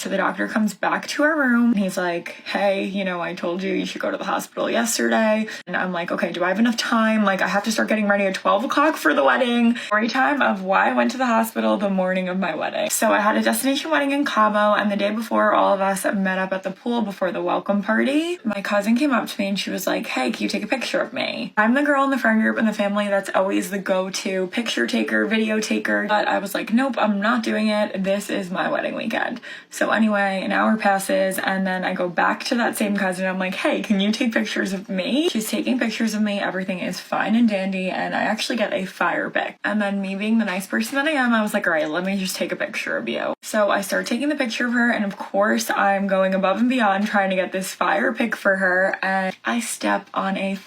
So the doctor comes back to our room and he's like, hey, you know, I told you should go to the hospital yesterday. And I'm like, okay, do I have enough time? Like, I have to start getting ready at 12 o'clock for the wedding. Story time of why I went to the hospital the morning of my wedding. So I had a destination wedding in Cabo, and the day before, all of us met up at the pool before the welcome party. My cousin came up to me and she was like, hey, can you take a picture of me? I'm the girl in the friend group in the family that's always the go-to picture taker, video taker. But I was like, nope, I'm not doing it. This is my wedding weekend. So anyway, an hour passes and then I go back to that same cousin. I'm like, hey, can you take pictures of me? She's taking pictures of me. Everything is fine and dandy. And I actually get a fire pic. And then me being the nice person that I am, I was like, all right, let me just take a picture of you. So I start taking the picture of her. And of course, I'm going above and beyond trying to get this fire pic for her. And I step on a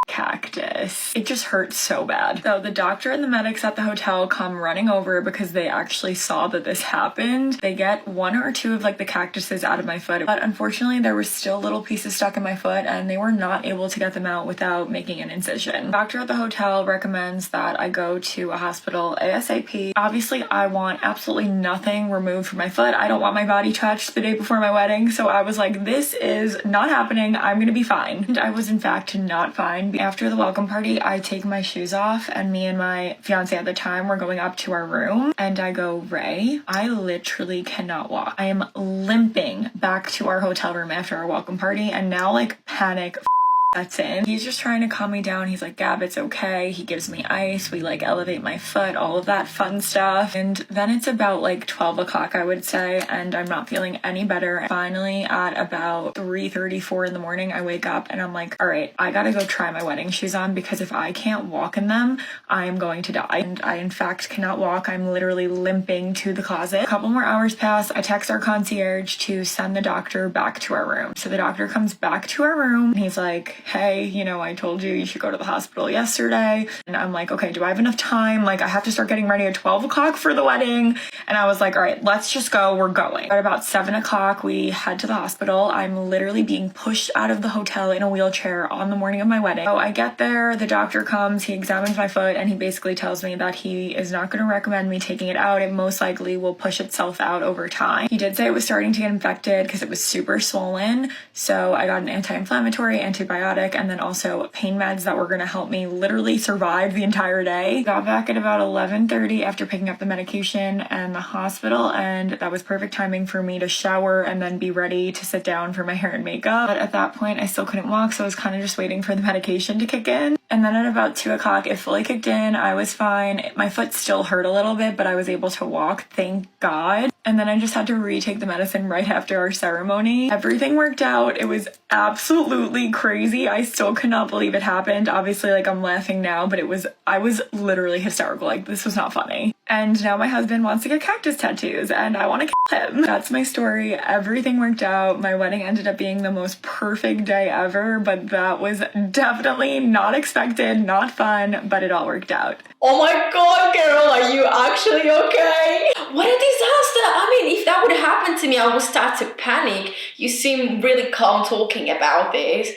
cactus. It just hurts so bad. So the doctor and the medics at the hotel come running over because they actually saw that this happened. They get one or two of like the cactuses out of my foot, but unfortunately there were still little pieces stuck in my foot and they were not able to get them out without making an incision. The doctor at the hotel recommends that I go to a hospital ASAP. Obviously I want absolutely nothing removed from my foot. I don't want my body touched the day before my wedding. So I was like, this is not happening. I'm gonna be fine. And I was in fact not fine. After the welcome party, I take my shoes off and me and my fiance at the time were going up to our room and I go, Ray, I literally cannot walk. I am limping back to our hotel room after our welcome party and now like panic that's in. He's just trying to calm me down. He's like, Gab, it's okay. He gives me ice. We like elevate my foot, all of that fun stuff. And then it's about like 12 o'clock, I would say, and I'm not feeling any better. Finally, at about 3:34 in the morning, I wake up and I'm like, all right, I gotta go try my wedding shoes on because if I can't walk in them, I am going to die. And I, in fact, cannot walk. I'm literally limping to the closet. A couple more hours pass. I text our concierge to send the doctor back to our room. So the doctor comes back to our room and he's like, hey, you know, I told you should go to the hospital yesterday. And I'm like, okay, do I have enough time? Like, I have to start getting ready at 12 o'clock for the wedding. And I was like, all right, let's just go. We're going. At about 7 o'clock, we head to the hospital. I'm literally being pushed out of the hotel in a wheelchair on the morning of my wedding. So I get there, the doctor comes, he examines my foot, and he basically tells me that he is not going to recommend me taking it out. It most likely will push itself out over time. He did say it was starting to get infected because it was super swollen. So I got an anti-inflammatory, antibiotic, and then also pain meds that were going to help me literally survive the entire day. Got back at about 11:30 after picking up the medication and the hospital, and that was perfect timing for me to shower and then be ready to sit down for my hair and makeup. But at that point, I still couldn't walk, so I was kind of just waiting for the medication to kick in. And then at about 2 o'clock, it fully kicked in. I was fine. My foot still hurt a little bit, but I was able to walk, thank God. And then I just had to retake the medicine right after our ceremony. Everything worked out. It was absolutely crazy. I still could not believe it happened. Obviously, like, I'm laughing now, but I was literally hysterical. Like, this was not funny. And now my husband wants to get cactus tattoos and I want to kill him. That's my story. Everything worked out. My wedding ended up being the most perfect day ever, but that was definitely not expected, not fun, but it all worked out. Oh my God, Carol, are you actually okay? What a disaster. I mean, if that would happen to me, I would start to panic. You seem really calm talking about this.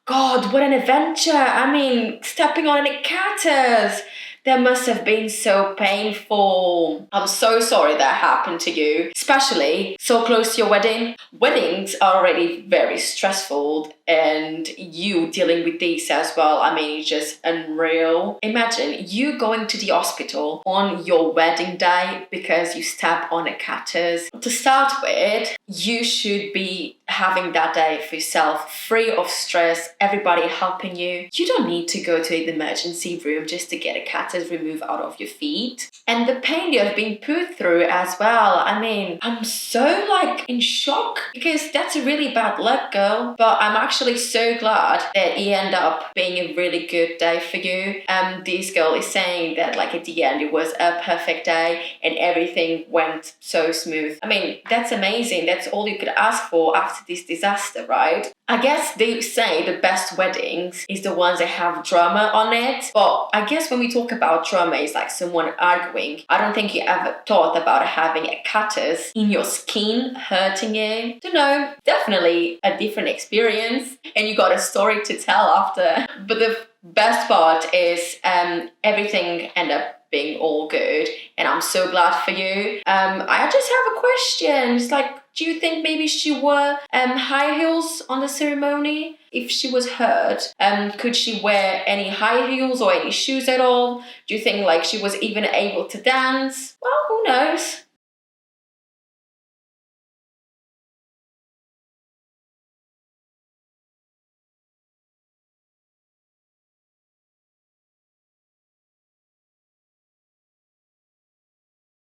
God, what an adventure. I mean, stepping on a cactus. That must have been so painful. I'm so sorry that happened to you, especially so close to your wedding. Weddings are already very stressful and you dealing with this as well. I mean, it's just unreal. Imagine you going to the hospital on your wedding day because you step on a cactus. To start with, you should be having that day for yourself, free of stress, everybody helping you. You don't need to go to the emergency room just to get a cactus removed out of your feet. And the pain you have been put through as well. I mean, I'm so like in shock because that's a really bad luck, girl. But I'm actually so glad that it ended up being a really good day for you. This girl is saying that like at the end it was a perfect day and everything went so smooth. I mean, that's amazing. That's all you could ask for after this disaster, right? I guess they say the best weddings is the ones that have drama on it. But I guess when we talk about drama, it's like someone arguing. I don't think you ever thought about having a cactus in your skin hurting you. Don't know, definitely a different experience. And you got a story to tell after. But the best part is everything ended up being all good. And I'm so glad for you. I just have a question. It's like, Do you think maybe she wore high heels on the ceremony? If she was hurt, could she wear any high heels or any shoes at all? Do you think like she was even able to dance? Well, who knows?